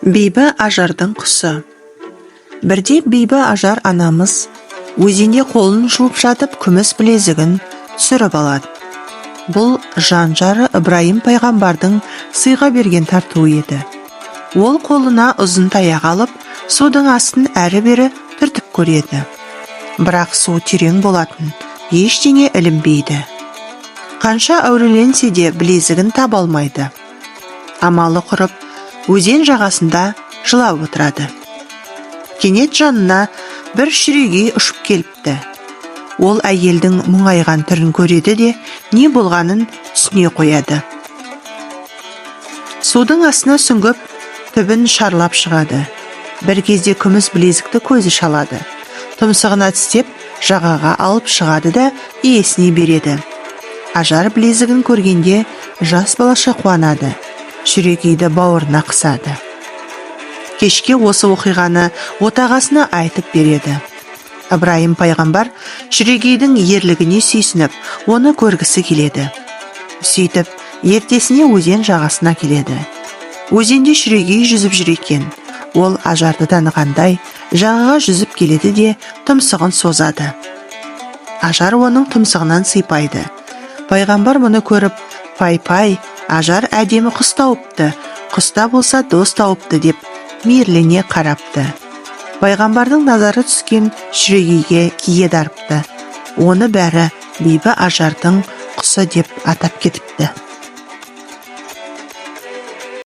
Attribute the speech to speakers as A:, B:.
A: Бейбі ажардың құсы. Бірде бейбі ажар анамыз өзенде қолын жуып жатып күміс білезігін түсіріп алады. Бұл жан жары Ибраим пайғамбардың сыйға берген тартуы еді. Ол қолына ұзын таяқ алып, судың астын әрі-бері түртіп көреді. Бірақ су терең болатын, ештеңе ілінбейді. Қанша әуреленсе де білезігін таба алмайды. Амалы құрып, өзен жағасында жылап отырады. Кенет жанына бір шүрегей ұшып келіпті. Ол әйелдің мұңайған түрін көреді де, не болғанын түсіне қояды. Судың астына сүңгіп, түбін шарлап шығады. Бір кезде күміс білезікті көзі шалады. Тұмсығына тістеп, жағаға алып шығады да иесіне береді. Ажар білезігін көргенде жас балаша қуанады. Шүрегейді бауырына қысады. Кешке осы оқиғаны отағасына айтып береді. Ибраим пайғамбар шүрегейдің ерлігіне сүйсініп, оны көргісі келеді. Сөйтіп, ертесіне өзен жағасына келеді. Өзенде шүрегей жүзіп жүр екен. Ол ажарды танығандай жағаға жүзіп келеді де тұмсығын созады. Ажар оның тұмсығынан сипайды. Пайғамбар мұны көріп, пай-пай, ажар әдемі құс тауыпты, құста болса дос тауыпты деп мейірлене қарапты. Пайғамбардың назары түскен шүрегейге кие дарыпты. Оны бәрі бейбі ажардың құсы деп атап кетіпті.